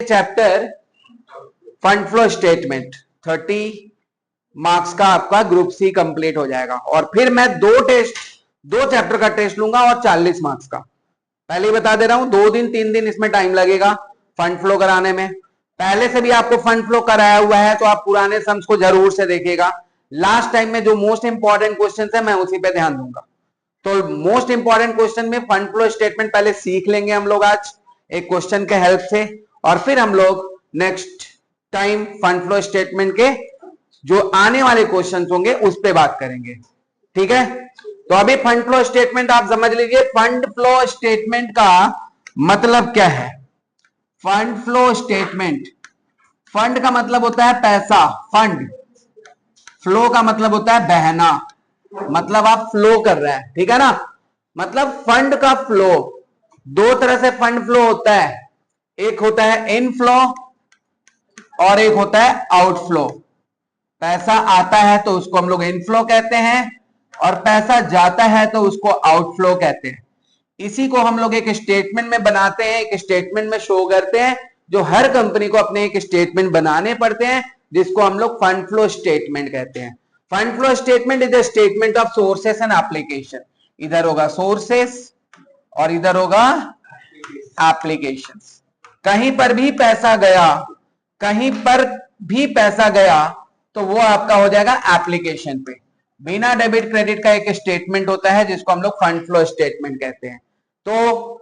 Chapter fund flow statement. 30 marks का आपका group C complete हो जाएगा। और फिर मैं दो चैप्टर का टेस्ट लूंगा और 40 मार्क्स का। पहले ही बता दे रहा हूं 2 दिन 3 दिन इसमें टाइम लगेगा फंड फ्लो कराने में। पहले से भी आपको फंड फ्लो कराया हुआ है तो आप पुराने सम्स को जरूर से देखिएगा। लास्ट टाइम में जो मोस्ट इंपॉर्टेंट क्वेश्चन है मैं उसी पे ध्यान दूंगा। तो मोस्ट इंपॉर्टेंट क्वेश्चन में फंड फ्लो स्टेटमेंट पहले सीख लेंगे हम लोग आज एक क्वेश्चन के हेल्प से, और फिर हम लोग next time fund flow statement के जो आने वाले क्वेश्चन होंगे उस पर बात करेंगे। ठीक है, तो अभी फंड फ्लो स्टेटमेंट आप समझ लीजिए। फंड फ्लो स्टेटमेंट का मतलब क्या है? फंड फ्लो स्टेटमेंट, फंड का मतलब होता है पैसा, फंड। फ्लो का मतलब होता है बहना, मतलब आप फ्लो कर रहे हैं। ठीक है ना, मतलब फंड का फ्लो। दो तरह से फंड फ्लो होता है, एक होता है इनफ्लो और एक होता है आउटफ्लो। पैसा आता है तो उसको हम लोग इनफ्लो कहते हैं, और पैसा जाता है तो उसको आउटफ्लो कहते हैं। इसी को हम लोग एक स्टेटमेंट में बनाते हैं, एक स्टेटमेंट में शो करते हैं, जो हर कंपनी को अपने एक स्टेटमेंट बनाने पड़ते हैं, जिसको हम लोग फंड फ्लो स्टेटमेंट कहते हैं। Fund flow statement is the statement of sources and application. इधर होगा सोर्सेस और इधर होगा एप्लीकेशंस। कहीं पर भी पैसा गया, कहीं पर भी पैसा गया तो वो आपका हो जाएगा एप्लीकेशन पे। बिना डेबिट क्रेडिट का एक स्टेटमेंट होता है जिसको हम लोग फंड फ्लो स्टेटमेंट कहते हैं। तो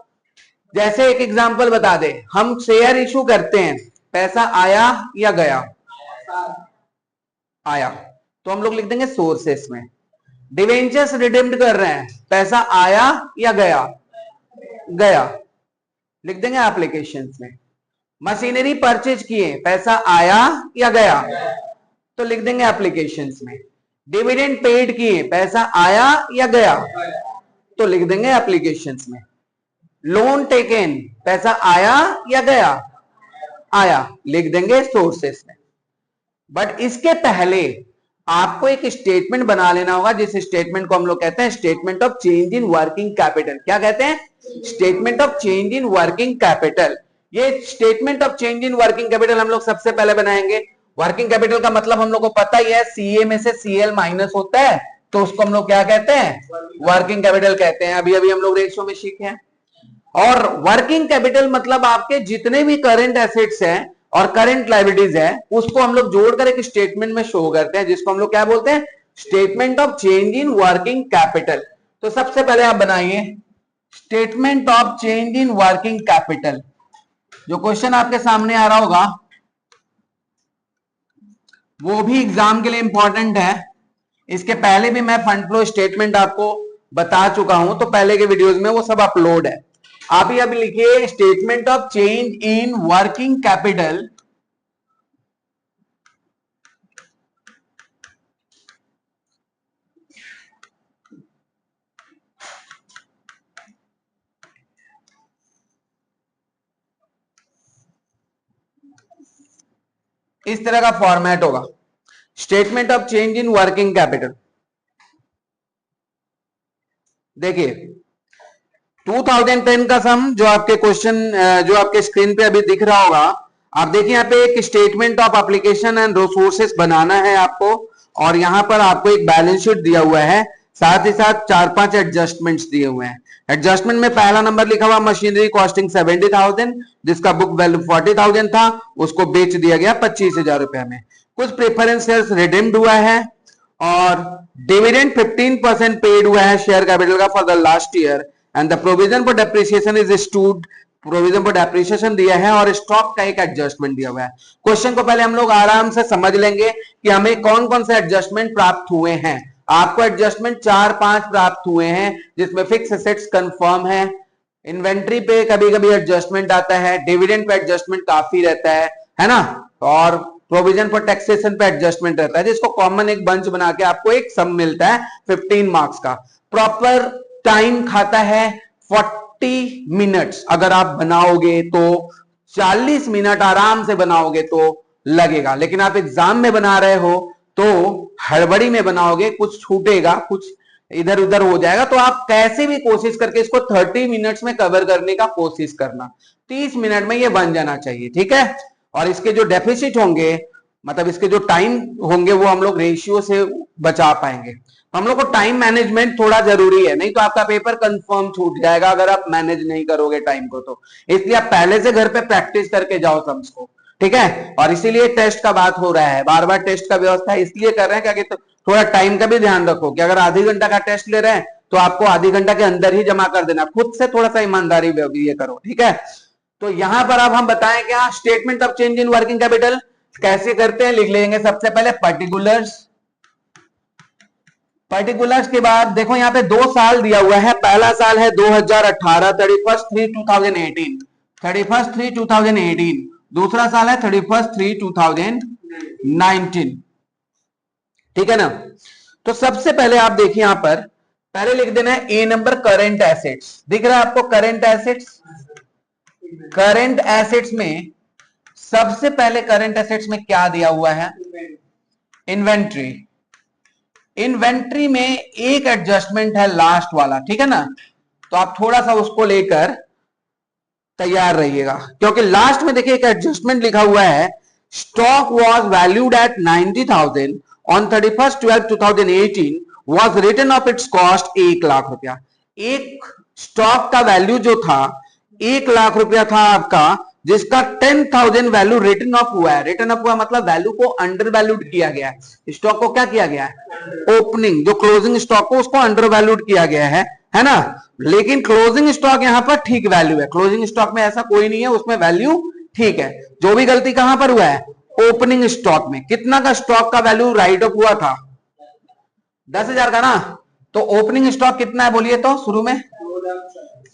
जैसे एक एग्जांपल बता दे, हम शेयर इशू करते हैं, पैसा आया या गया? आया, तो हम लोग लिख देंगे सोर्सेस में। डिवेंचर्स रिडीम्ड कर रहे हैं, पैसा आया या गया? गया, लिख देंगे एप्लीकेशंस में। मशीनरी परचेज किए, पैसा आया या गया? तो लिख देंगे एप्लीकेशंस में। डिविडेंड पेड किए, पैसा आया या गया? तो लिख देंगे एप्लीकेशंस में। लोन टेकन, पैसा आया या गया? आया, लिख देंगे सोर्सेस में। बट इसके पहले आपको एक स्टेटमेंट बना लेना होगा, जिस स्टेटमेंट को हम लोग कहते हैं statement of change in working capital. क्या कहते हैं? Statement of change in working capital. ये statement of change in working capital हम लोग सबसे पहले बनाएंगे। वर्किंग कैपिटल का मतलब हम लोग को पता ही है, सीए में से सीएल माइनस होता है तो उसको हम लोग क्या कहते हैं? वर्किंग कैपिटल कहते हैं। अभी अभी हम लोग रेशियो में सीखे हैं। और वर्किंग कैपिटल मतलब आपके जितने भी करंट एसेट्स हैं और करंट लायबिलिटीज है उसको हम लोग जोड़कर एक स्टेटमेंट में शो करते हैं, जिसको हम लोग क्या बोलते हैं? Statement of change in working capital. तो सबसे पहले आप बनाइए statement of change in working capital. जो क्वेश्चन आपके सामने आ रहा होगा वो भी एग्जाम के लिए इंपॉर्टेंट है। इसके पहले भी मैं फंड फ्लो स्टेटमेंट आपको बता चुका हूं, तो पहले के वीडियोस में वो सब अपलोड है। आप ही अभी लिखिए statement of change in working capital. इस तरह का फॉर्मेट होगा, statement of change in working capital. देखिए 2010 का सम जो आपके क्वेश्चन जो आपके स्क्रीन पे अभी दिख रहा होगा, आप देखिए यहाँ पे एक statement of application and resources बनाना है आपको, और यहाँ पर आपको एक बैलेंस शीट दिया हुआ है, साथ ही साथ 4-5 एडजस्टमेंट्स दिए हुए हैं। एडजस्टमेंट में पहला नंबर लिखा हुआ मशीनरी कॉस्टिंग 70,000, जिसका बुक वैल्यू 40,000 था, उसको बेच दिया गया 25,000 रुपए में। कुछ प्रेफरेंस शेयर्स रिडीम्ड हुआ है और डिविडेंड 15% पेड हुआ है शेयर कैपिटल का for the last year, and the provision for depreciation is stood. Provision for depreciation दिया है और स्टॉक का एक एडजस्टमेंट दिया हुआ है। क्वेश्चन को पहले हम लोग आराम से समझ लेंगे कि हमें कौन कौन से एडजस्टमेंट प्राप्त हुए हैं। आपको एडजस्टमेंट 4-5 प्राप्त हुए हैं, जिसमें फिक्स एसेट्स कंफर्म है, इन्वेंट्री पे कभी कभी एडजस्टमेंट आता है, डिविडेंड पे एडजस्टमेंट काफी रहता है ना, और प्रोविजन फॉर टैक्सेशन पे एडजस्टमेंट रहता है, जिसको कॉमन एक बंच बना के आपको एक सम मिलता है 15 मार्क्स का। प्रॉपर टाइम खाता है 40 मिनट्स। अगर आप बनाओगे तो 40 मिनट आराम से बनाओगे तो लगेगा, लेकिन आप एग्जाम में बना रहे हो तो हड़बड़ी में बनाओगे, कुछ छूटेगा, कुछ इधर उधर हो जाएगा। तो आप कैसे भी कोशिश करके इसको 30 मिनट्स में कवर करने का कोशिश करना, 30 मिनट में ये बन जाना चाहिए, ठीक है। और इसके जो डेफिसिट होंगे, मतलब इसके जो टाइम होंगे, वो हम लोग रेशियो से बचा पाएंगे। हम लोग को टाइम मैनेजमेंट थोड़ा जरूरी है, नहीं तो आपका पेपर कंफर्म छूट जाएगा अगर आप मैनेज नहीं करोगे टाइम को। तो इसलिए आप पहले से घर पे प्रैक्टिस करके जाओ सम्स को, ठीक है। और इसीलिए टेस्ट का बात हो रहा है, बार बार टेस्ट का व्यवस्था इसलिए कर रहे हैं कि थोड़ा टाइम का भी ध्यान रखो कि अगर आधी घंटा का टेस्ट ले रहे हैं तो आपको आधी घंटा के अंदर ही जमा कर देना, खुद से थोड़ा सा ईमानदारी ये करो, ठीक है। तो यहां पर अब हम बताएं क्या statement of change in working capital कैसे करते हैं, लिख लेंगे सबसे पहले पर्टिकुलर्स। पर्टिकुलर्स के बाद देखो यहाँ पे 2 साल दिया हुआ है, पहला साल है 2018 31/3/2018, 31/3/2018, दूसरा साल है 31/3/2019, ठीक है ना। तो सबसे पहले आप देखिए यहां पर पहले लिख देना है ए नंबर करंट एसेट्स, दिख रहा है आपको करंट एसेट्स। करंट एसेट्स में सबसे पहले करंट एसेट्स में क्या दिया हुआ है, इन्वेंट्री। इन्वेंट्री में एक एडजस्टमेंट है लास्ट वाला, ठीक है ना। तो आप थोड़ा सा उसको लेकर तैयार रहिएगा, क्योंकि लास्ट में देखिए एक एडजस्टमेंट लिखा हुआ है, stock was valued at 90,000 on 31/12/2018 was written off its cost 1 lakh रुपया। एक स्टॉक का वैल्यू जो था 1 लाख रुपया था आपका, जिसका 10,000 वैल्यू रिटर्न ऑफ हुआ है। रिटर्न ऑफ हुआ मतलब वैल्यू को अंडर वैल्यूड किया गया है, स्टॉक को क्या किया गया है, ओपनिंग जो क्लोजिंग स्टॉक को उसको अंडर वैल्यूड किया गया है ना। लेकिन क्लोजिंग स्टॉक यहां पर ठीक वैल्यू है, क्लोजिंग स्टॉक में ऐसा कोई नहीं है, उसमें वैल्यू ठीक है। जो भी गलती कहां पर हुआ है, ओपनिंग स्टॉक में। कितना का स्टॉक का वैल्यू राइट ऑफ हुआ था, 10,000 का ना। तो ओपनिंग स्टॉक कितना है बोलिए तो शुरू में,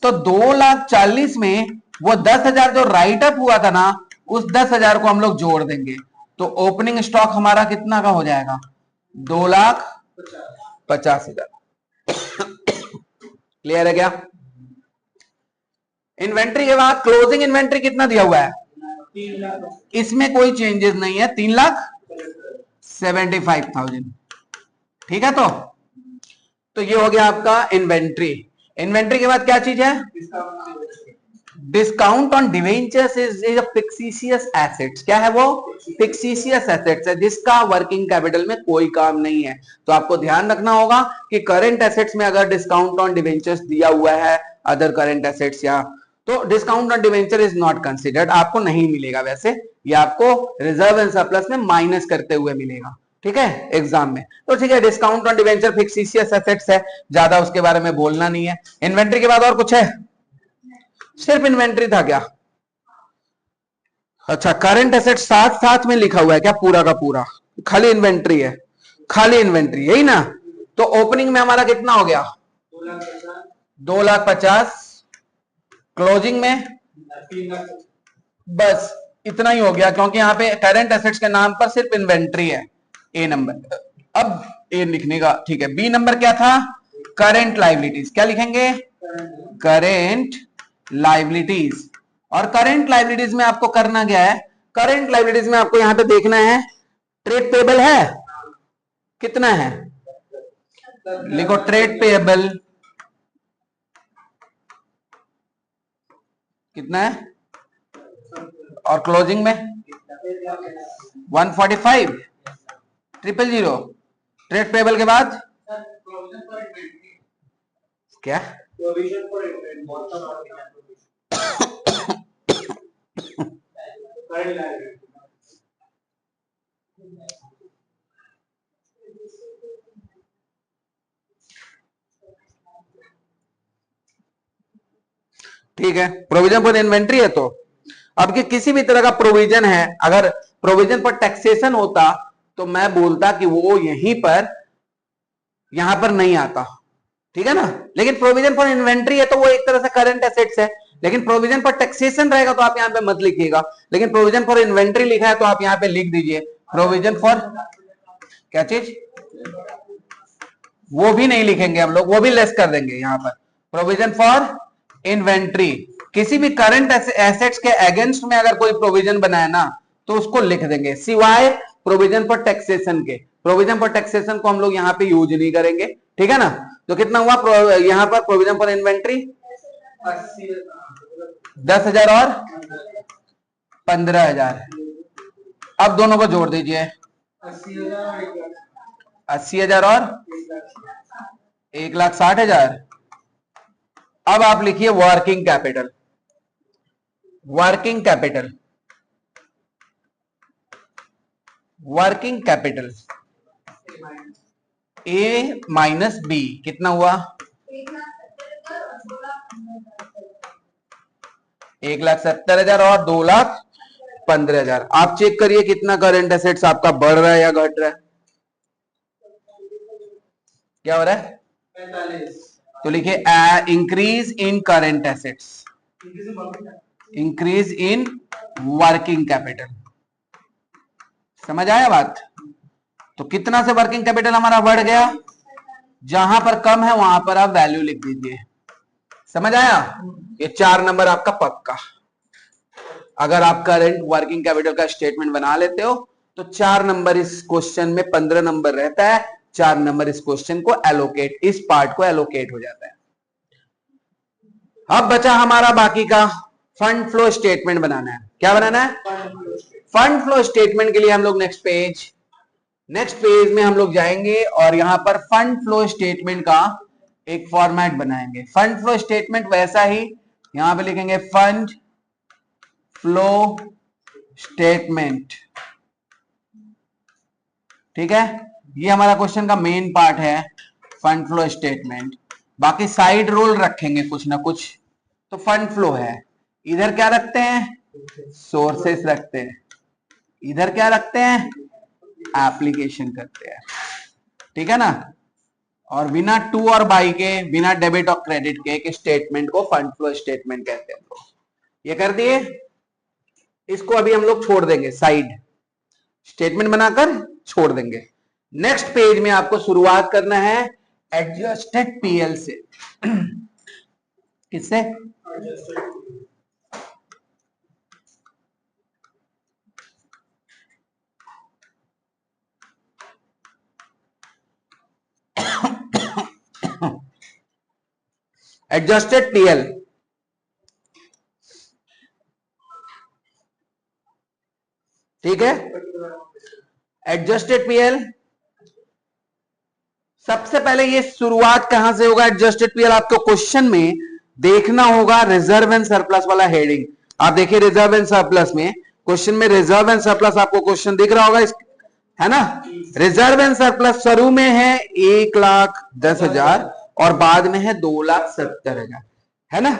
तो 2,40,000 में वो 10,000 जो राइट अप हुआ था ना, उस 10,000 को हम लोग जोड़ देंगे, तो ओपनिंग स्टॉक हमारा कितना का हो जाएगा, 2,50,000। क्लियर है क्या। इन्वेंट्री के बाद क्लोजिंग इन्वेंट्री कितना दिया हुआ है, 3 लाख, इसमें कोई चेंजेस नहीं है, 3,75,000, ठीक है। तो ये हो गया आपका इन्वेंट्री। इन्वेंट्री के बाद क्या चीज है, discount on debentures is a fictitious assets. क्या है वो, फिक्सिशियस एसेट्स है, जिसका वर्किंग कैपिटल में कोई काम नहीं है। तो आपको ध्यान रखना होगा कि करंट एसेट्स में अगर डिस्काउंट ऑन डिवेंचर्स दिया हुआ है, अदर करंट एसेट्स या, तो discount on debenture is not considered, आपको नहीं मिलेगा। वैसे ये आपको रिजर्व एंड सरप्लस में माइनस करते हुए मिलेगा, ठीक है, एग्जाम में। तो ठीक है, डिस्काउंट ऑन डिवेंचर फिक्सिशियस एसेट्स है, ज्यादा उसके बारे में बोलना नहीं है। इन्वेंट्री के बाद और कुछ है, सिर्फ इन्वेंट्री था क्या, अच्छा। करंट एसेट साथ साथ में लिखा हुआ है क्या, पूरा का पूरा, खाली इन्वेंट्री है, खाली इन्वेंट्री, यही ना। तो ओपनिंग में हमारा कितना हो गया, 2,50,000, क्लोजिंग में 3 लाख, बस इतना ही हो गया, क्योंकि यहाँ पे करंट एसेट्स के नाम पर सिर्फ इन्वेंट्री है। ए नंबर, अब ए लिखने का ठीक है। बी नंबर क्या था, करंट लाइबिलिटीज। क्या लिखेंगे, करंट लाइबिलिटीज। और करंट लाइबिलिटीज में आपको करना क्या है, करंट लाइबिलिटीज में आपको यहां पे देखना है, ट्रेड पेबल है कितना है, लिखो ट्रेड पेबल कितना है, और क्लोजिंग में 145,000। ट्रेड पेबल के बाद क्या, प्रोविजन फॉर करंट लायबिलिटी। ठीक है, प्रोविजन फॉर इन्वेंट्री है। तो अब कि किसी भी तरह का प्रोविजन है, अगर प्रोविजन पर टैक्सेशन होता तो मैं बोलता कि वो यहीं पर, यहां पर नहीं आता, ठीक है ना। लेकिन प्रोविजन फॉर इन्वेंट्री है तो वो एक तरह से करंट एसेट्स है, लेकिन प्रोविजन पर टैक्सेशन रहेगा तो आप यहां पे मत लिखिएगा। लेकिन प्रोविजन फॉर इन्वेंट्री लिखा है तो आप यहां पे लिख दीजिए प्रोविजन फॉर, क्या चीज, वो भी नहीं लिखेंगे हम लोग, वो भी लेस कर देंगे यहां पर। प्रोविजन फॉर इन्वेंट्री, किसी भी करंट एसेट्स के अगेंस्ट में अगर कोई प्रोविजन बनाए ना तो उसको लिख देंगे, सिवाय प्रोविजन फॉर टैक्सेशन के। प्रोविजन फॉर टैक्सेशन को हम लोग यहाँ पे यूज नहीं करेंगे, ठीक है ना। तो कितना हुआ यहाँ पर प्रोविजन फॉर इन्वेंट्री 10,000 और 15,000। अब दोनों को जोड़ दीजिए, 80,000 और 1,60,000। अब आप लिखिए working capital. Working capital, working capital A minus B कितना हुआ? 1,70,000 और 2,15,000। आप चेक करिए कितना करंट एसेट्स आपका बढ़ रहा है या घट रहा है, क्या हो रहा है? 45। तो लिखिए increase in current assets, increase in working capital. समझ आया बात? तो कितना से वर्किंग कैपिटल हमारा बढ़ गया? जहां पर कम है वहां पर आप वैल्यू लिख दीजिए। समझ आया? ये 4 नंबर आपका पक्का। अगर आप करंट वर्किंग कैपिटल का स्टेटमेंट बना लेते हो तो 4 नंबर इस क्वेश्चन में, 15 नंबर रहता है, 4 नंबर इस क्वेश्चन को एलोकेट, इस पार्ट को एलोकेट हो जाता है। अब बचा हमारा बाकी का फंड फ्लो स्टेटमेंट बनाना है। क्या बनाना है? फंड फ्लो स्टेटमेंट के लिए हम लोग नेक्स्ट पेज में हम लोग जाएंगे और यहां पर फंड फ्लो स्टेटमेंट का एक फॉर्मेट बनाएंगे। फंड फ्लो स्टेटमेंट वैसा ही यहां पे लिखेंगे फंड फ्लो स्टेटमेंट, ठीक है। ये हमारा क्वेश्चन का मेन पार्ट है, फंड फ्लो स्टेटमेंट। बाकी साइड रोल रखेंगे कुछ ना कुछ। तो फंड फ्लो है, इधर क्या रखते हैं? सोर्सेस रखते हैं, इधर क्या रखते हैं? एप्लीकेशन करते हैं, ठीक है ना। और बिना टू और बाई के, बिना डेबिट और क्रेडिट के एक स्टेटमेंट को फंड फ्लो स्टेटमेंट कहते हैं। ये कर दिए, इसको अभी हम लोग छोड़ देंगे साइड, स्टेटमेंट बनाकर छोड़ देंगे। नेक्स्ट पेज में आपको शुरुआत करना है एडजस्टेड पीएल से। किससे? एडजस्टेड पीएल, ठीक है। एडजस्टेड पीएल सबसे पहले ये शुरुआत कहां से होगा? एडजस्टेड पीएल आपको क्वेश्चन में देखना होगा रिजर्व एंड सरप्लस वाला हेडिंग। आप देखिए रिजर्व एंड सरप्लस में, क्वेश्चन में रिजर्व एंड सरप्लस आपको क्वेश्चन दिख रहा होगा, है ना। रिजर्व एंड सरप्लस शुरू में है 1,10,000 और बाद में है 2,70,000, है ना।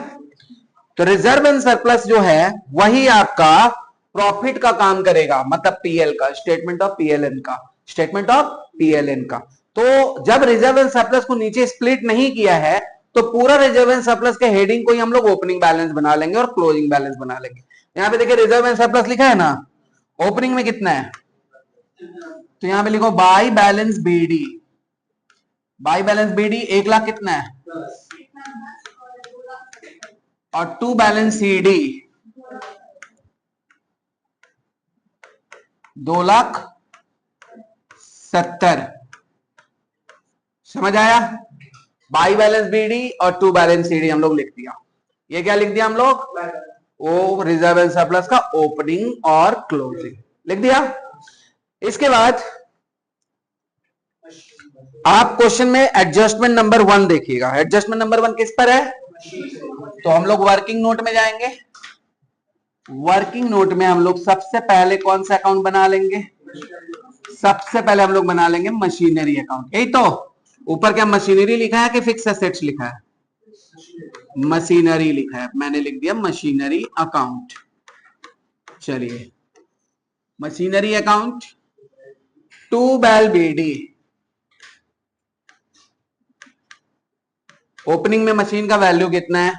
तो रिजर्व एंड सरप्लस जो है वही आपका प्रॉफिट का काम करेगा, मतलब पीएल का, स्टेटमेंट ऑफ पीएलएन का, स्टेटमेंट ऑफ पीएलएन का। तो जब रिजर्व एंड सरप्लस को नीचे स्प्लिट नहीं किया है तो पूरा रिजर्व एंड सरप्लस के हेडिंग को ही हम लोग ओपनिंग बैलेंस बना लेंगे और क्लोजिंग बैलेंस बना लेंगे। यहां पे देखिए रिजर्व एंड सरप्लस लिखा है ना, ओपनिंग में कितना है? तो यहां पे लिखो by balance BD, by balance BD 1,00,000 कितना है? और टू बैलेंस सीडी 2,70,000। समझ आया? बाई बैलेंस बीडी और टू बैलेंस सीडी हम लोग लिख दिया। ये क्या लिख दिया हम लोग? वो रिजर्व एंड सरप्लस का ओपनिंग और क्लोजिंग लिख दिया। इसके बाद आप क्वेश्चन में एडजस्टमेंट नंबर 1 देखिएगा। एडजस्टमेंट नंबर 1 किस पर है? तो हम लोग वर्किंग नोट में जाएंगे। वर्किंग नोट में हम लोग सबसे पहले कौन सा अकाउंट बना लेंगे? सबसे पहले हम लोग बना लेंगे मशीनरी अकाउंट। यही तो ऊपर क्या मशीनरी लिखा है कि फिक्स एसेट्स लिखा है? मशीनरी लिखा है, मैंने लिख दिया मशीनरी अकाउंट। चलिए मशीनरी अकाउंट टू बैल बीडी, ओपनिंग में मशीन का वैल्यू कितना है?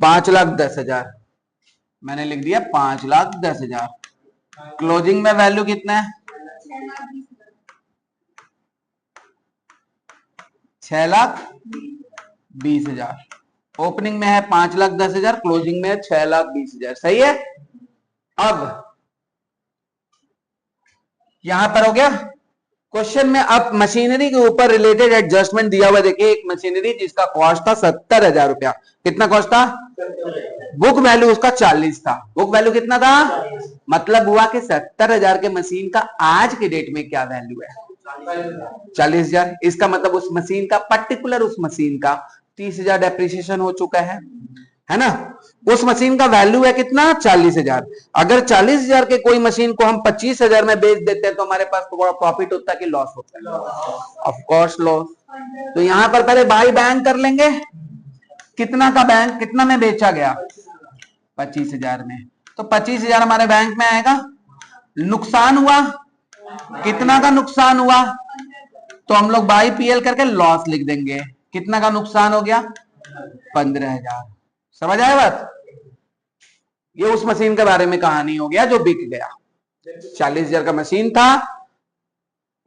5,10,000, मैंने लिख दिया 5,10,000। क्लोजिंग में वैल्यू कितना है? 6,20,000। ओपनिंग में है 5,10,000, क्लोजिंग में है 6,20,000। सही है। अब यहां पर हो गया। क्वेश्चन में अब मशीनरी के ऊपर रिलेटेड एडजस्टमेंट दिया हुआ, देखिए एक मशीनरी जिसका कॉस्ट था 70,000 रुपया। कितना कॉस्ट था? बुक वैल्यू उसका 40 था। बुक वैल्यू कितना था? मतलब हुआ कि 70,000 के मशीन का आज के डेट में क्या वैल्यू है? 40,000। इसका मतलब उस मशीन का, पर्टिकुलर उस मशीन का 30,000 डेप्रिसिएशन हो चुका है ना। उस मशीन का वैल्यू है कितना? 40,000। अगर 40,000 के कोई मशीन को हम 25,000 में बेच देते हैं तो हमारे पास थोड़ा प्रॉफिट होता है कि लॉस होता है? Of course loss. तो यहां पर पहले बाई बैंक कर लेंगे। कितना का बैंक, कितना में बेचा गया? 25,000 में। तो 25,000 हमारे बैंक में आएगा। नुकसान हुआ, कितना का नुकसान हुआ? तो हम लोग बाई पीएल करके लॉस लिख देंगे। कितना का नुकसान हो गया? 15,000। समझ आया बात? ये उस मशीन के बारे में कहानी हो गया जो बिक गया। 40,000 का मशीन था,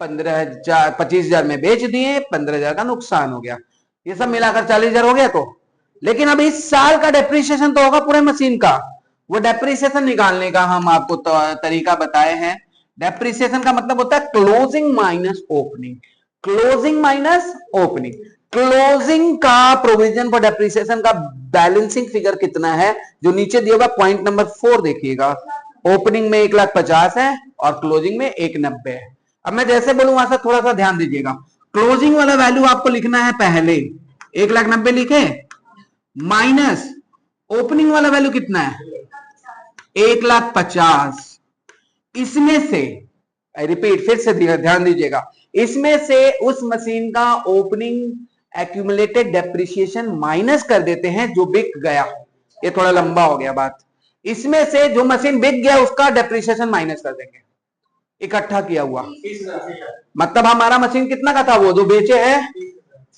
25,000 में बेच दिए, 15,000 का नुकसान हो गया। ये सब मिलाकर 40,000 हो गया। तो लेकिन अब इस साल का डेप्रिसिएशन तो होगा पूरे मशीन का। वो डेप्रिसिएशन निकालने का हम आपको तरीका बताए हैं। डेप्रिसिएशन का मतलब होता है closing minus opening. Closing minus opening. Closing का प्रोविजन फॉर डेप्रिसिएशन का बैलेंसिंग फिगर कितना है, जो नीचे दिया हुआ पॉइंट नंबर 4 देखिएगा। ओपनिंग में 1,50,000 है और क्लोजिंग में 1,90,000 है। अब मैं जैसे बोलूं वहां से थोड़ा सा ध्यान दीजिएगा। क्लोजिंग वाला वैल्यू आपको लिखना है पहले, 1,90,000 लिखे, माइनस ओपनिंग वाला वैल्यू कितना है? 1,50,000। इसमें से, आई रिपीट, फिर से ध्यान दीजिएगा, इसमें से उस मशीन का ओपनिंग एक्यूमुलेटेड डेप्रिसिएशन माइनस कर देते हैं जो बिक गया। ये थोड़ा लंबा हो गया बात। इसमें से जो मशीन बिक गया उसका डेप्रिसिएशन माइनस कर देंगे, इकट्ठा किया हुआ। मतलब हमारा मशीन कितना का था? वो जो बेचे है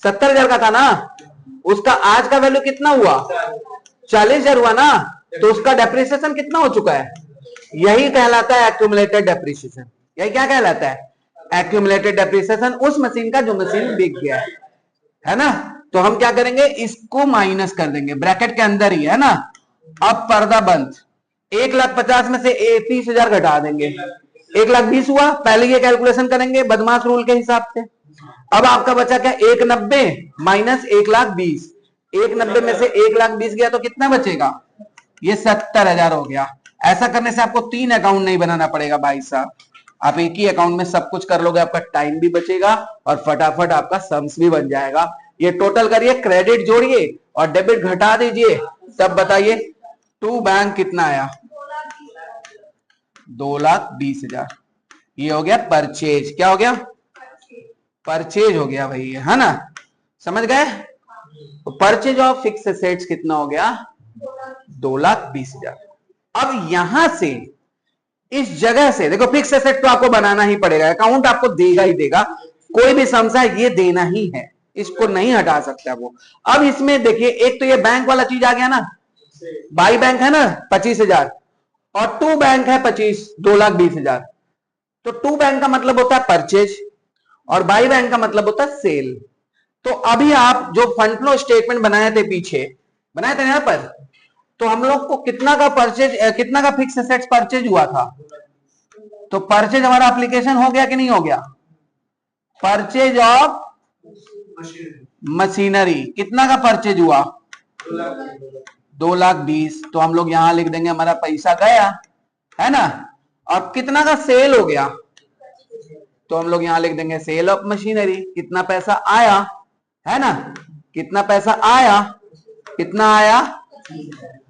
70,000 का था ना, उसका आज का वैल्यू कितना हुआ? 40,000 हुआ ना। तो उसका डेप्रिसिएशन कितना हो चुका है? यही कहलाता है एक्यूमुलेटेड डेप्रिसिएशन। यही क्या कहलाता है? एक्यूमुलेटेड डेप्रिसिएशन उस मशीन का जो मशीन बिक गया है ना। तो हम क्या करेंगे, इसको माइनस कर देंगे, ब्रैकेट के अंदर ही है ना। अब पर्दा बंद। 1,50,000 में से 30,000 घटा देंगे, 1,20,000 हुआ। पहले ये कैलकुलेशन करेंगे बदमाश रूल के हिसाब से। अब आपका बचा क्या? 1,90,000 माइनस 1,20,000। 1,90,000 में से 1,20,000 गया तो कितना बचेगा? ये 70,000 हो गया। ऐसा करने से आपको 3 अकाउंट नहीं बनाना पड़ेगा भाई साहब। आप एक ही अकाउंट में सब कुछ कर लोगे, आपका टाइम भी बचेगा और फटाफट आपका सम्स भी बन जाएगा। ये टोटल करिए, क्रेडिट जोड़िए और डेबिट घटा दीजिए, तब बताइए टू बैंक कितना आया? 2,20,000। ये हो गया परचेज। क्या हो गया? परचेज हो गया भाई, है ना। समझ गए? तो परचेज ऑफ फिक्स एसेट्स कितना हो गया? 2,20,000। अब यहां से, इस जगह से देखो, फिक्स एसेट तो आपको बनाना ही पड़ेगा, अकाउंट आपको देगा ही देगा। कोई भी समझा ये देना ही है, इसको नहीं हटा सकता वो। अब इसमें देखिए, एक तो ये बैंक वाला चीज आ गया ना, बाई बैंक है ना 25,000 और टू बैंक है 2,20,000। तो टू बैंक का मतलब होता है परचेज और बाई बैंक का मतलब होता है सेल। तो अभी आप जो फंड फ्लो स्टेटमेंट बनाए थे, पीछे बनाए थे यहां पर, तो हम लोग को कितना का परचेज, कितना का फिक्स एसेट्स परचेज हुआ था? तो परचेज हमारा एप्लीकेशन हो गया कि नहीं हो गया? परचेज ऑफ मशीनरी कितना का परचेज हुआ? 2,20,000। तो हम लोग यहां लिख देंगे हमारा पैसा गया, है ना। और कितना का सेल हो गया? तो हम लोग यहां लिख देंगे सेल ऑफ मशीनरी। कितना पैसा आया, है ना। कितना पैसा आया? कितना आया?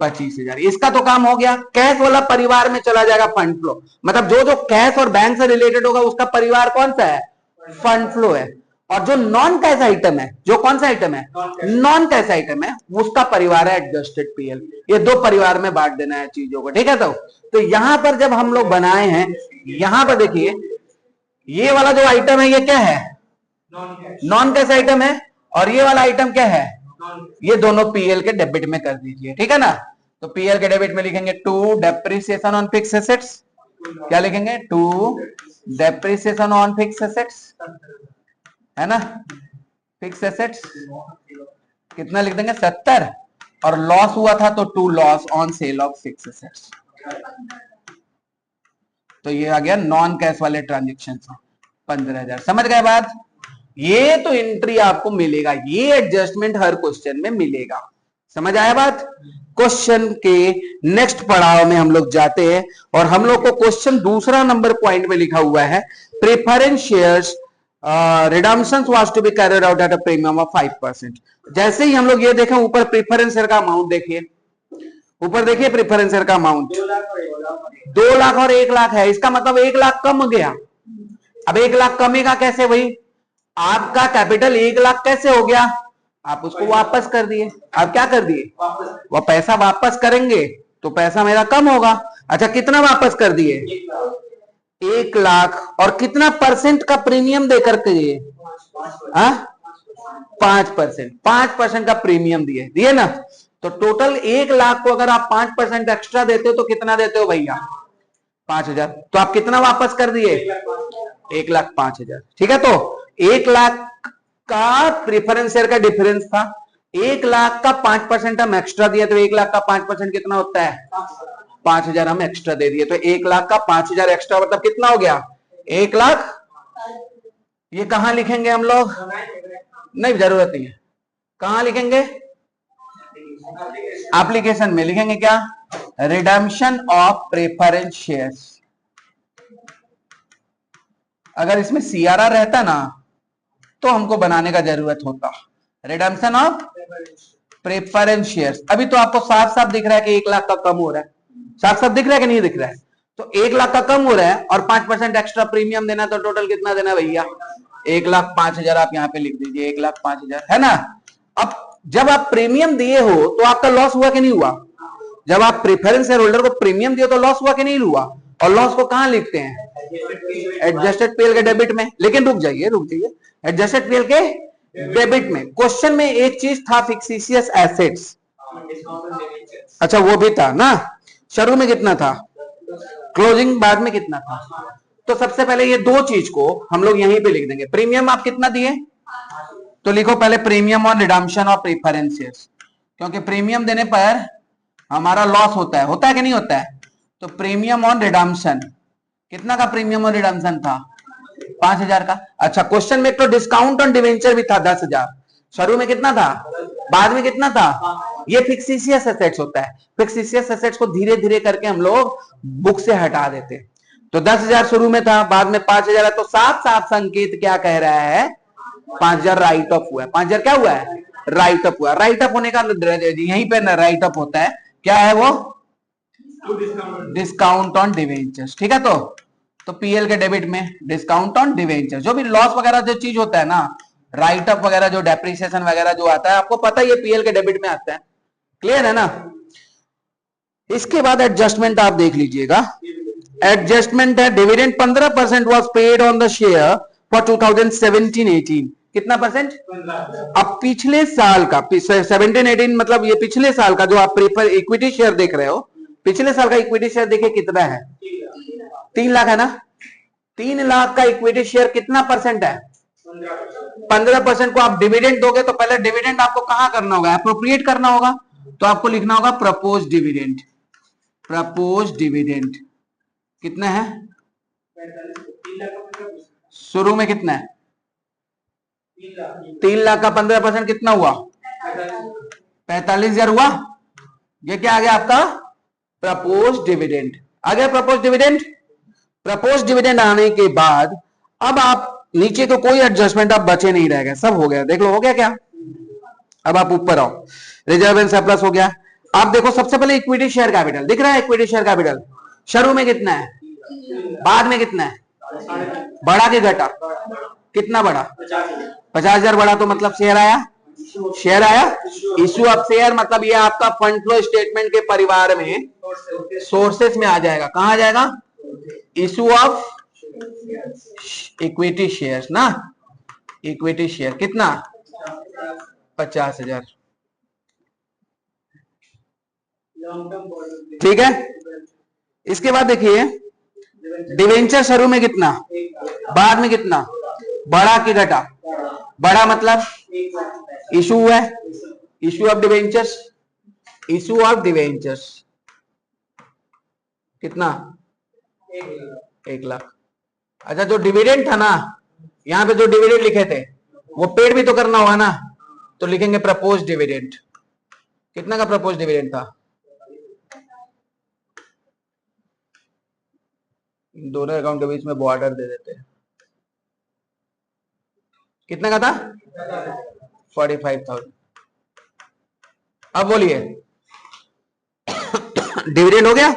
25,000। इसका तो काम हो गया। कैश वाला परिवार में चला जाएगा फंड फ्लो। मतलब जो जो कैश और बैंक से रिलेटेड होगा उसका परिवार कौन सा है? फंड फ्लो है। और जो नॉन कैश आइटम है, जो कौन सा आइटम है? नॉन कैश आइटम है, उसका परिवार है एडजस्टेड पीएल। ये दो परिवार में बांट देना है चीजों को, ठीक है। तो यहां पर जब हम लोग बनाए हैं, यहां पर देखिए ये वाला जो आइटम है ये क्या है? नॉन कैश आइटम है। और ये वाला आइटम क्या है? ये दोनों पीएल के डेबिट में कर दीजिए, ठीक है ना। तो पीएल के डेबिट में लिखेंगे to depreciation on fix assets. क्या लिखेंगे? To depreciation on fix assets, है ना। फिक्स एसेट्स कितना लिख देंगे? 70। और लॉस हुआ था तो to loss on sale of fix assets. तो ये आ गया नॉन कैश वाले ट्रांजेक्शन 15,000। समझ गए बात? ये तो एंट्री आपको मिलेगा, ये एडजस्टमेंट हर क्वेश्चन में मिलेगा। समझ आया बात? क्वेश्चन के नेक्स्ट पड़ाव में हम लोग जाते हैं और हम लोग को क्वेश्चन दूसरा नंबर पॉइंट में लिखा हुआ है preference shares redemption was to be carried out at a premium of 5%। जैसे ही हम लोग ये देखें ऊपर प्रेफरेंस शेयर का अमाउंट देखिए, ऊपर देखिए प्रेफरेंस शेयर का अमाउंट 2 लाख और 1 लाख है। इसका मतलब 1 लाख कम हो गया। अब 1 लाख कमेगा कैसे भाई? आपका कैपिटल 1 लाख कैसे हो गया? आप उसको वापस कर दिए। आप क्या कर दिए? वो पैसा वापस करेंगे तो पैसा मेरा कम होगा। अच्छा कितना वापस कर दिए? 1 लाख। और कितना परसेंट का प्रीमियम देकर के दिए? 5%। 5% का प्रीमियम दिए दिए ना। तो टोटल 1 लाख को अगर आप 5% एक्स्ट्रा देते हो तो कितना देते हो भैया? 5,000। तो आप कितना वापस कर दिए? 1,05,000। ठीक है, तो 1 लाख का प्रेफरेंस शेयर का डिफरेंस था। 1 लाख का 5% हम एक्स्ट्रा दिया तो 1 लाख का 5% कितना होता है? 5,000 हम एक्स्ट्रा दे दिए तो 1 लाख का 5,000 एक्स्ट्रा मतलब कितना हो गया? 1 लाख। ये कहां लिखेंगे हम लोग? नहीं जरूरत नहीं है। कहां लिखेंगे? एप्लीकेशन में लिखेंगे क्या? Redemption of preference shares. अगर इसमें सीआरआर रहता ना तो हमको बनाने का जरूरत होता। Redemption of preference shares. अभी तो आपको साफ साफ दिख रहा है कि 1 लाख का कम हो रहा है। साफ साफ दिख रहा है कि नहीं दिख रहा है? तो 1 लाख का कम हो रहा है और 5% एक्स्ट्रा प्रीमियम देना, तो टोटल कितना देना भैया? 1,05,000 आप यहाँ पे लिख दीजिए, 1,05,000 है ना। अब जब आप प्रीमियम दिए हो तो आपका लॉस हुआ कि नहीं हुआ? जब आप प्रेफरेंस शेयर होल्डर को प्रीमियम दिए तो लॉस हुआ कि नहीं हुआ? और लॉस को कहां लिखते हैं? एडजस्टेड पीएल के डेबिट में। लेकिन रुक जाइए एडजस्टेड पीएल के डेबिट में क्वेश्चन में एक चीज था फिक्सिशियस एसेट्स। अच्छा वो भी था ना। शुरू में कितना था? क्लोजिंग बाद में कितना था? तो सबसे पहले ये दो चीज को हम लोग यहीं पे लिख देंगे। प्रीमियम आप कितना दिए? तो लिखो पहले प्रीमियम और रिडम्पशन ऑफ प्रेफरेंस शेयर्स, क्योंकि प्रीमियम देने पर हमारा लॉस होता है कि नहीं होता है? तो प्रीमियम ऑन रिडम्पशन, कितना का प्रीमियम और रिडम्पशन था? 5,000 का। अच्छा क्वेश्चन में एक तो डिस्काउंट ऑन डिवेंचर भी था 10,000। शुरू में कितना था? बाद में कितना था? ये फिक्सिशियस एसेट्स होता है। फिक्सिशियस एसेट्स को धीरे धीरे करके हम लोग बुक से हटा देते। तो 10,000 शुरू में था, बाद में 5,000 है, तो साफ साफ संकेत क्या कह रहा है? 5,000 राइट ऑफ हुआ है। 5,000 क्या हुआ है? राइट ऑफ हुआ। राइट ऑफ होने का यहीं पे राइट ऑफ होता है। क्या है वो? Discount on debentures. ठीक है, तो पीएल के डेबिट में डिस्काउंट ऑन डिवेंचर, जो भी लॉस वगैरह जो चीज होता है ना, राइट ऑफ वगैरह जो डेप्रिसिएशन वगैरह जो आता है, आपको पता है ये पीएल के डेबिट में आता है। क्लियर है ना? इसके बाद एडजस्टमेंट आप देख लीजिएगा। एडजस्टमेंट है dividend 15% was paid on the share for 2017-18। कितना परसेंट? अब पिछले साल का 17-18 मतलब ये पिछले साल का जो आप प्रेफर इक्विटी शेयर देख रहे हो, पिछले साल का इक्विटी शेयर देखिए कितना है? 3 लाख है ना। 3 लाख का इक्विटी शेयर कितना परसेंट है? 15% को आप डिविडेंड दोगे तो पहले डिविडेंड आपको कहां करना होगा? अप्रोप्रिएट करना होगा। तो आपको लिखना होगा प्रपोज डिविडेंड। प्रपोज डिविडेंड कितना है? शुरू में कितना है? 3 लाख का 15% कितना हुआ? 45,000 हुआ। ये क्या आ गया आपका? प्रपोज डिविडेंड आ गया। Propose dividend. प्रपोज डिविडेंड आने के बाद अब आप नीचे तो कोई एडजस्टमेंट आप बचे नहीं रह गए, सब हो गया। देख लो हो गया क्या? अब आप ऊपर आओ। रिजर्व एंड सरप्लस हो गया। आप देखो सबसे पहले इक्विटी शेयर कैपिटल दिख रहा है। इक्विटी शेयर कैपिटल शुरू में कितना है? बाद में कितना है? बढ़ा के घटा? कितना बढ़ा? 50,000 बढ़ा। तो मतलब शेयर आया। शेयर आया। इश्यू ऑफ शेयर मतलब ये आपका फंड फ्लो स्टेटमेंट के परिवार में सोर्सेस में आ जाएगा। कहां आ जाएगा? इश्यू ऑफ इक्विटी शेयर्स ना। इक्विटी शेयर कितना? 50,000। ठीक है। इसके बाद देखिए डिवेंचर शुरू में कितना, बाद में कितना? बढ़ा कि घटा? बढ़ा मतलब इशू हुआ है। Issue of debentures. Issue of debentures कितना? 1 लाख। अच्छा, जो डिविडेंड था ना, यहाँ पे जो डिविडेंड लिखे थे वो पेड भी तो करना होगा ना, तो लिखेंगे प्रपोज डिविडेंड। कितना का प्रपोज डिविडेंड था? इन दोनों अकाउंट के बीच में बॉर्डर दे देते हैं। कितना का था? 45,000। अब बोलिए, डिविडेंड हो गया।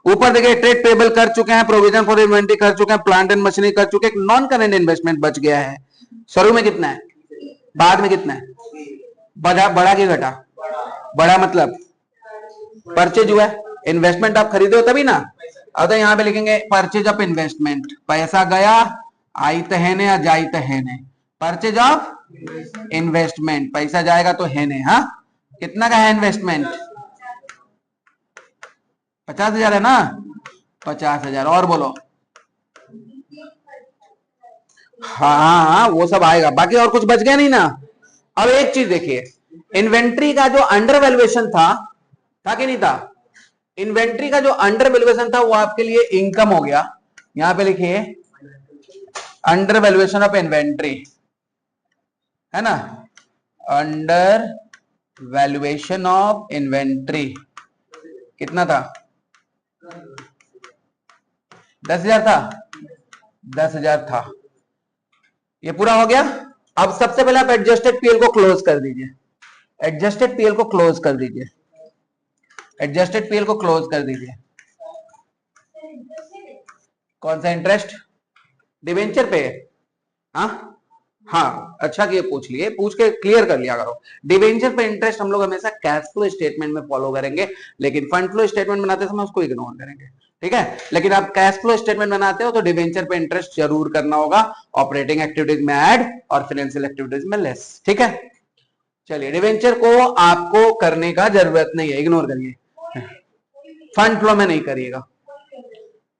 ऊपर देखिए, ट्रेड पेबल कर चुके हैं, प्रोविजन फॉर इन्वेंट्री कर चुके हैं, प्लांट एंड मशीनरी कर चुके हैं, नॉन करेंट इन्वेस्टमेंट बच गया है। शुरू में कितना है, बाद में कितना है? बड़ा की घटा? बड़ा मतलब परचेज हुआ है, इन्वेस्टमेंट आप खरीदे हो तभी ना। अब तो यहाँ पे लिखेंगे परचेज ऑफ इन्वेस्टमेंट, पैसा गया आई तो है ने या जाई तो है ने, परचेज ऑफ इन्वेस्टमेंट, पैसा जाएगा तो है ने। हाँ, कितना का है इन्वेस्टमेंट? 50,000 है ना, 50,000। और बोलो। हाँ, वो सब आएगा, बाकी और कुछ बच गया नहीं ना। अब एक चीज देखिए, इन्वेंट्री का जो अंडर वैल्यूएशन था कि नहीं था? इन्वेंट्री का जो अंडर वैल्यूएशन था वो आपके लिए इनकम हो गया। यहां पे लिखिए अंडर वैल्यूएशन ऑफ इन्वेंट्री, है ना, अंडर वैल्यूएशन ऑफ इन्वेंट्री कितना था? 10,000 था, 10,000 था। ये पूरा हो गया। अब सबसे पहले आप एडजस्टेड पीएल को क्लोज कर दीजिए, एडजस्टेड पीएल को क्लोज कर दीजिए, एडजस्टेड पीएल को क्लोज कर दीजिए। कौन सा इंटरेस्ट? डिवेंचर पे? हाँ, अच्छा कि पूछ लिए, पूछ के क्लियर कर लिया करो। डिवेंचर पे इंटरेस्ट हम लोग हमेशा कैश फ्लो स्टेटमेंट में फॉलो करेंगे, लेकिन फंड फ्लो स्टेटमेंट बनाते समय उसको इग्नोर करेंगे, ठीक है। लेकिन आप कैश फ्लो स्टेटमेंट बनाते हो तो डिवेंचर पे इंटरेस्ट जरूर करना होगा, ऑपरेटिंग एक्टिविटीज में ऐड और फाइनेंशियल एक्टिविटीज में लेस, ठीक है। चलिए, डिवेंचर को आपको करने का जरूरत नहीं है, इग्नोर करिए, फंड फ्लो में नहीं करिएगा,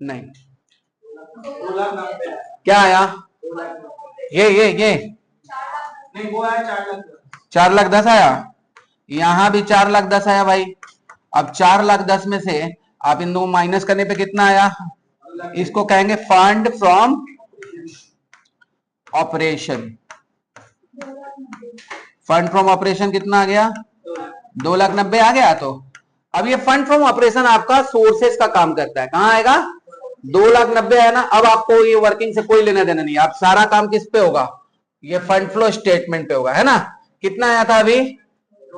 नहीं। क्या आया? ये नहीं, वो आया 4 लाख। 4,10,000 आया, यहां भी 4,10,000 आया भाई। अब 4,10,000 में से आप इन दो माइनस करने पे कितना आया? इसको कहेंगे fund from operation. Fund from operation कितना आ गया? 2,90,000 आ गया। तो अब ये फंड फ्रॉम ऑपरेशन आपका सोर्सेस का काम करता है, कहां आएगा? 2,90,000 है ना। अब आपको ये वर्किंग से कोई लेना देना नहीं, आप सारा काम किस पे होगा? ये फंड फ्लो स्टेटमेंट पे होगा, है ना। कितना आया था अभी?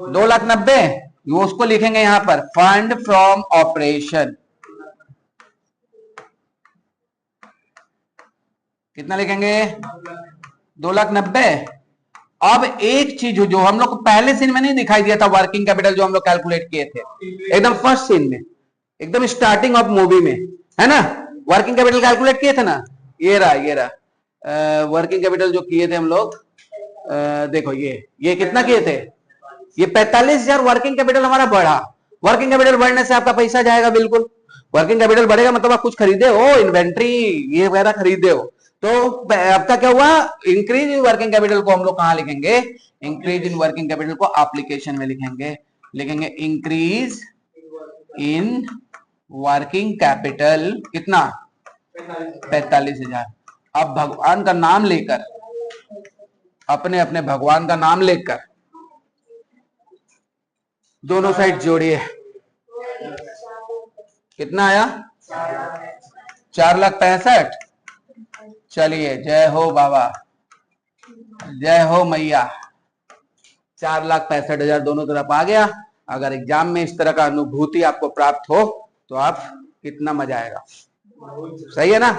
2,90,000। वो उसको लिखेंगे यहां पर फंड फ्रॉम ऑपरेशन। कितना लिखेंगे? 2,90,000। अब एक चीज जो हम लोग पहले सीन में नहीं दिखाई दिया था, वर्किंग कैपिटल जो हम लोग कैलकुलेट किए थे एकदम फर्स्ट सीन में, एकदम स्टार्टिंग ऑफ मूवी में, है ना, वर्किंग कैपिटल कैलकुलेट किए थे ना। ये रहा वर्किंग कैपिटल जो किए थे हम लोग, देखो ये कितना किए थे? ये 45,000 वर्किंग कैपिटल हमारा बढ़ा। वर्किंग कैपिटल बढ़ने से आपका पैसा जाएगा, बिल्कुल। वर्किंग कैपिटल बढ़ेगा मतलब आप कुछ खरीदे हो, इन्वेंट्री ये वगैरह खरीदे हो, तो आपका क्या हुआ? इंक्रीज इन वर्किंग कैपिटल को हम लोग कहां लिखेंगे? इंक्रीज इन वर्किंग कैपिटल को एप्लीकेशन में लिखेंगे इंक्रीज इन वर्किंग कैपिटल। कितना? 45,000। अब भगवान का नाम लेकर, अपने अपने भगवान का नाम लेकर दोनों साइड जोड़िए। कितना आया? 4,65,000। चलिए, जय हो बाबा, जय हो मैया। 4,65,000 दोनों तरफ आ गया। अगर एग्जाम में इस तरह का अनुभूति आपको प्राप्त हो तो आप कितना मजा आएगा, सही है ना।